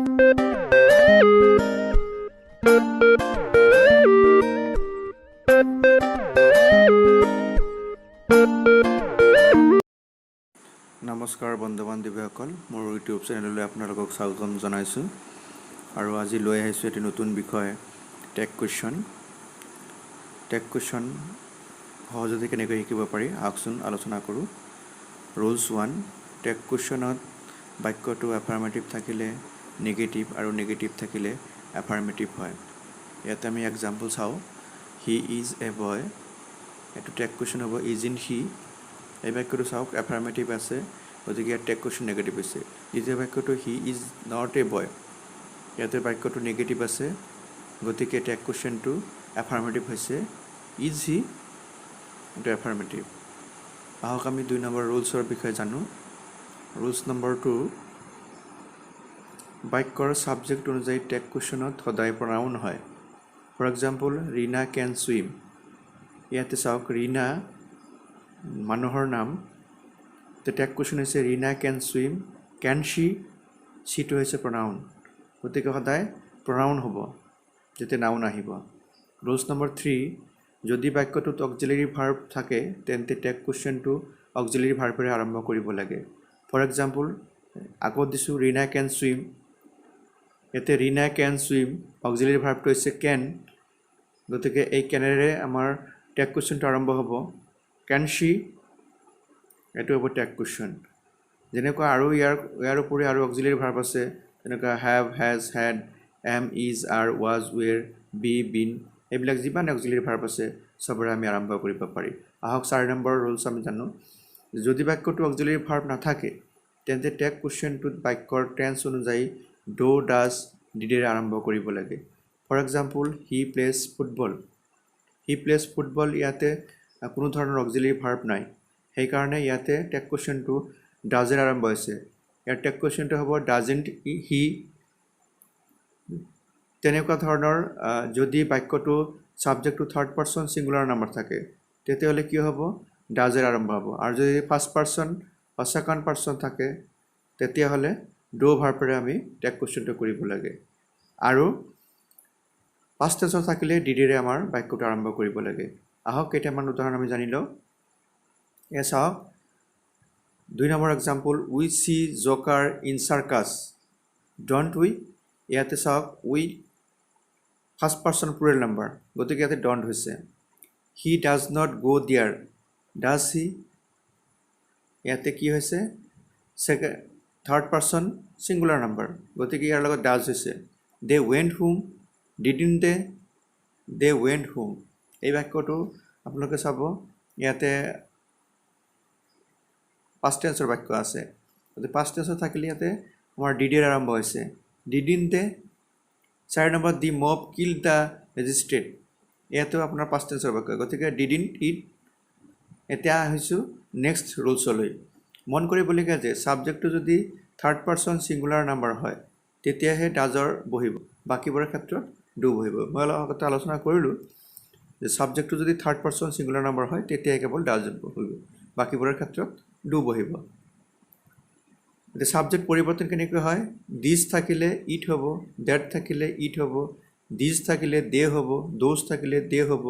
নমস্কাৰ বন্ধু বান্ধৱীসকল, মোৰ ইউটিউব চেনেললৈ আপোনালোকক স্বাগতম জনাইছোঁ। আৰু আজি লৈ আহিছোঁ এটি নতুন বিষয়, টেগ কুৱেশ্যন। টেগ কুৱেশ্যন সহজতে কেনেকৈ শিকিব পাৰি আহকচোন আলোচনা কৰোঁ। ৰুলছ 1, টেগ কুৱেশ্যনত বাক্যটো এফাৰ্মেটিভ থাকিলে নেগেটিভ আৰু নেগেটিভ থাকিলে এফাৰ্মেটিভ হয়। ইয়াতে আমি এক্সাম্পল চাওঁ। হি ইজ এ বয়, এইটো টেগ কুৱেশ্যন হ'ব ইজ ইন হি। এই বাক্যটো চাওক এফাৰ্মেটিভ আছে, গতিকে ইয়াত টেগ কুৱেশ্যন নেগেটিভ হৈছে। দ্বিতীয় বাক্যটো হি ইজ নট এ বয়, ইয়াতে বাক্যটো নেগেটিভ আছে, গতিকে টেগ কুৱেশ্যনটো এফাৰ্মেটিভ হৈছে। ইজ হি, এইটো এফাৰ্মেটিভ। আহক আমি 2 নম্বৰ ৰুলছৰ বিষয়ে জানো। ৰুলছ নম্বৰ 2, বাক্যৰ ছাবজেক্ট অনুযায়ী টেগ কুৱেশ্যনত সদায় প্ৰনাউন হয়। For example, Reena can swim. ইয়াতে চাওক ৰীনা মানুহৰ নাম, টেগ কুৱেশ্যন হৈছে ৰীনা কেন ছুইম। কেন শ্বি, শ্বীটো হৈছে প্ৰনাউন, গতিকে সদায় প্ৰনাউন হ'ব যেতিয়া নাউন আহিব। ৰুলছ নম্বৰ 3, যদি বাক্যটোত অক্সিলাৰী ভাৰ্ব থাকে তেন্তে টেগ কুৱেশ্যনটো অক্সিলাৰী ভাৰ্বেৰে আৰম্ভ কৰিব লাগে। ফৰ এক্সাম্পল, আগত দিছোঁ ৰীনা কেন ছুইম, ইয়াতে ৰীনা কেন ছুইম, অক্সিলাৰী ভাৰ্বটো হৈছে কেন, গতিকে এই কেনেৰে আমাৰ টেগ কুৱেশ্যনটো আৰম্ভ হ'ব। কেন শ্বি, এইটো হ'ব টেগ কুৱেশ্যন। যেনেকুৱা আৰু ইয়াৰ উপৰি আৰু অক্সিলাৰী ভাৰ্ব আছে, যেনেকুৱা have, has, had, am, is, are, was, were, be, been, এইবিলাক যিমান অক্সিলাৰী ভাৰ্ব আছে চবৰে আমি আৰম্ভ কৰিব পাৰি। আহক 4 নম্বৰ ৰুলছ আমি জানো। যদি বাক্যটো অক্সিলাৰী ভাৰ্ব নাথাকে তেন্তে টেগ কুৱেশ্যনটোত বাক্যৰ টেন্স অনুযায়ী ডু, ডাজ, ডিডেৰে আৰম্ভ কৰিব লাগে। For example, he plays football. He plays football, ইয়াতে কোনো ধৰণৰ অক্সিলাৰী ভাৰ্ব নাই, সেইকাৰণে ইয়াতে টেগ কুৱেশ্যনটো ডাজেৰে আৰম্ভ হৈছে। ইয়াৰ টেগ কুৱেশ্যনটো হ'ব ডাজেণ্ট হি। তেনেকুৱা ধৰণৰ যদি বাক্যটো ছাবজেক্টটো থাৰ্ড পাৰ্চন ছিংগুলাৰ নাম্বাৰ থাকে তেতিয়াহ'লে কি হ'ব, ডাজেৰে আৰম্ভ হ'ব। আৰু যদি ফাৰ্ষ্ট পাৰ্চন বা ছেকেণ্ড পাৰ্চন থাকে তেতিয়াহ'লে ডু ভাৰ্বেৰে আমি টেগ কুৱেশ্যনটো কৰিব লাগে। আৰু পাষ্ট টেন্সত থাকিলে ডিডিৰে আমাৰ বাক্যটো আৰম্ভ কৰিব লাগে। আহক কেইটামান উদাহৰণ আমি জানি লওঁ। এয়া চাওক, 2 নম্বৰ example, we see joker in circus, don't we. ইয়াতে চাওক we first person plural number, গতিকে ইয়াতে ডণ্ট হৈছে। হি ডাজ নট গ' দিয়াৰ, ডাজ হি, ইয়াতে কি হৈছে, থাৰ্ড পাৰ্চন ছিংগুলাৰ নাম্বাৰ, গতিকে ইয়াৰ লগত ডাজ হৈছে। They went home, didn't they, they went home. এই বাক্যটো আপোনালোকে চাব, ইয়াতে পাষ্ট টেন্সৰ বাক্য আছে, গতিকে পাষ্ট টেন্সত থাকিলে ইয়াতে আমাৰ ডিডিৰে আৰম্ভ হৈছে। Didn't De. 4 নম্বৰ, দি মব কিল দ্য মেজিষ্ট্ৰেট, ইয়াতো আপোনাৰ পাষ্ট টেন্সৰ বাক্য, গতিকে ডিডণ্ট ইট। এতিয়া আহিছোঁ নেক্সট ৰুলছলৈ। মন কৰিবলগীয়া যে ছাবজেক্টটো যদি থাৰ্ড পাৰ্চন ছিংগুলাৰ নাম্বাৰ হয় তেতিয়াহে ডাজৰ বহিব, বাকীবোৰৰ ক্ষেত্ৰত ডু বহিব। মই অলপ আগতে আলোচনা কৰিলোঁ যে ছাবজেক্টটো যদি থাৰ্ড পাৰ্চন ছিংগুলাৰ নাম্বাৰ হয় তেতিয়াহে কেৱল ডাজ বহিব, বাকীবোৰৰ ক্ষেত্ৰত ডু বহিব। এতিয়া ছাবজেক্ট পৰিৱৰ্তন কেনেকৈ হয়, দিছ থাকিলে ইট হ'ব, ডেট থাকিলে ইট হ'ব, দিজ থাকিলে দে হ'ব, দোজ থাকিলে দে হ'ব,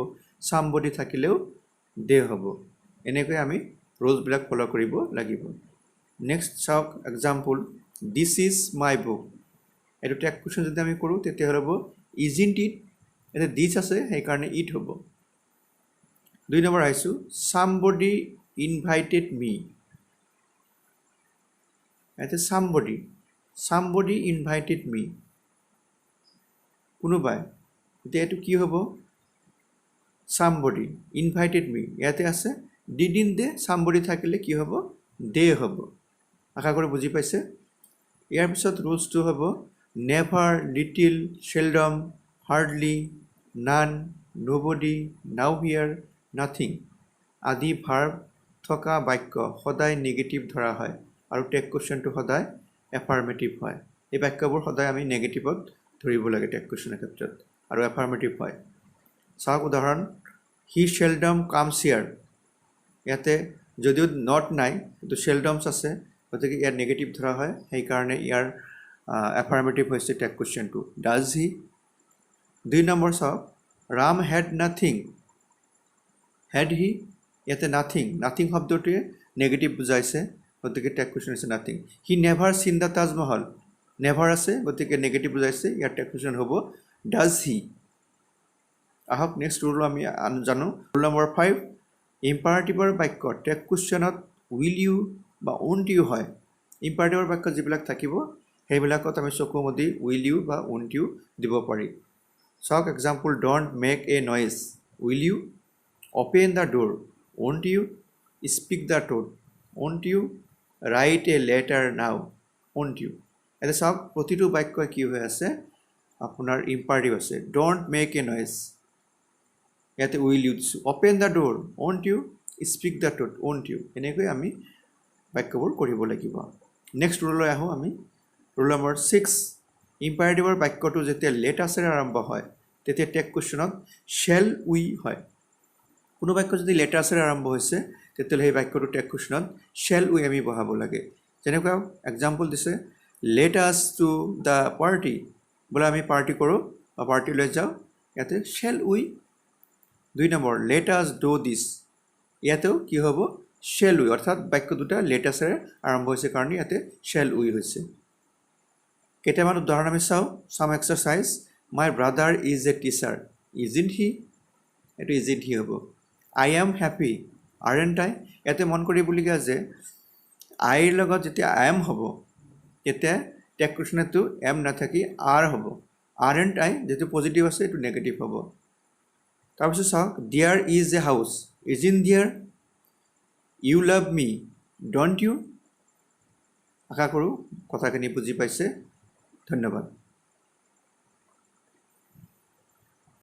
চামবডি থাকিলেও দে হ'ব। এনেকৈ আমি ৰুলছবিলাক ফ'ল' কৰিব লাগিব। নেক্সট চাওক example, this is my book. এইটো টেগ কুৱেশ্যন যদি আমি কৰোঁ তেতিয়াহ'লে হ'ব ইজিণ্ট ইট, এতিয়া দিছ আছে সেইকাৰণে ইট হ'ব। 2 নম্বৰ আহিছোঁ, চামবডি ইনভাইটেড মি। ইয়াতে চামবডি ইনভাইটেড মি, কোনোবাই, এতিয়া এইটো কি হ'ব, চামবডি ইনভাইটেড মি, ইয়াতে আছে ডিডণ্ট দে, চামবডি থাকিলে কি হ'ব, দে হ'ব। আশা কৰি বুজি পাইছে। ইয়াৰ পিছত ৰুলছটো হ'ব নেভাৰ, লিটিল, চেলডম, হাৰ্ডলি, নান, নবডি, নাও হিয়াৰ, নাথিং আদি ভাৰ্ব থকা বাক্য সদায় নেগেটিভ ধৰা হয় আৰু টেগ কুৱেশ্যনটো সদায় এফাৰ্মেটিভ হয়। এই বাক্যবোৰ সদায় আমি নেগেটিভত ধৰিব লাগে টেগ কুৱেশ্যনৰ ক্ষেত্ৰত, আৰু এফাৰ্মেটিভ হয়। চাওক উদাহৰণ, হি চেলডম কামছ হিয়াৰ। ইয়াতে যদিও নট নাই কিন্তু চেলডমছ আছে, গতিকে ইয়াত নেগেটিভ ধৰা হয়, সেইকাৰণে ইয়াৰ affirmative হৈছে টেগ কুৱেশ্যনটো ডাজ হি 2 নম্বৰ চাওক ৰাম হেড নাথিং হেড হি ইয়াতে নাথিং শব্দটোৱে নেগেটিভ বুজাইছে গতিকে টেগ কুৱেশ্যন হৈছে নাথিং হি নেভাৰ চিন দ্য তাজমহল নেভাৰ আছে গতিকে নেগেটিভ বুজাইছে ইয়াৰ টেগ কুৱেশ্যন হ'ব ডাজ হি আহক নেক্সট ৰুল আমি জানো ৰুল নম্বৰ 5 ইম্পাৰেটিভৰ বাক্য টেগ কুৱেশ্যনত উইল ইউ বা ওন্ট ইউ হয় ইম্পাৰেটিভৰ বাক্য যিবিলাক থাকিব সেইবিলাকত আমি চকু মুদি উইল ইউ বা ওন্ট ইউ দিব পাৰি চাওক example don't make a noise will you open the door won't you speak the truth won't you write a letter now won't you এটা চাওক প্ৰতিটো বাক্য কি হৈ আছে আপোনাৰ ইম্পাৰেটিভ আছে ডোন্ট মেক এ নইজ ইয়াতে উইল ইউ দিছোঁ open the door won't you speak the truth won't you এনেকৈ আমি বাক্যবোৰ কৰিব লাগিব নেক্সট ৰুললৈ আহোঁ আমি ৰুল নম্বৰ 6 ইম্পাৰেটিভৰ বাক্যটো যেতিয়া লেটাছেৰে আৰম্ভ হয় তেতিয়া টেগ কুৱেশ্যনত শ্বেল উই হয় কোনো বাক্য যদি লেটাছেৰে আৰম্ভ হৈছে তেতিয়াহ'লে সেই বাক্যটো টেগ কুৱেশ্যনত শ্বেল উই আমি বহাব লাগে যেনেকুৱা এক্সাম্পল দিছে let us to the party বোলে আমি পাৰ্টি কৰোঁ বা পাৰ্টিলৈ যাওঁ ইয়াতে shell we 2 number let us do দিছ ইয়াতেও কি হ'ব শ্বেল উই অৰ্থাৎ বাক্য দুটা লেটাছেৰে আৰম্ভ হৈছে কাৰণে ইয়াতে শ্বেল উই হৈছে কেইটামান উদাহৰণ আমি চাওঁ some exercise my brother is a teacher isn't he এইটো ইজিণ্ট হি হ'ব I am happy aren't I ইয়াতে মন কৰিবলগীয়া যে আইৰ লগত যেতিয়া I am হ'ব তেতিয়া টেগ কুৱেশ্যনটো এম নাথাকি আৰ হ'ব aren't I যেটো পজিটিভ আছে এইটো নেগেটিভ হ'ব তাৰপিছত চাওক there is a house isn't there you love me don't you আশা কৰোঁ কথাখিনি বুজি পাইছে ধন্যবাদ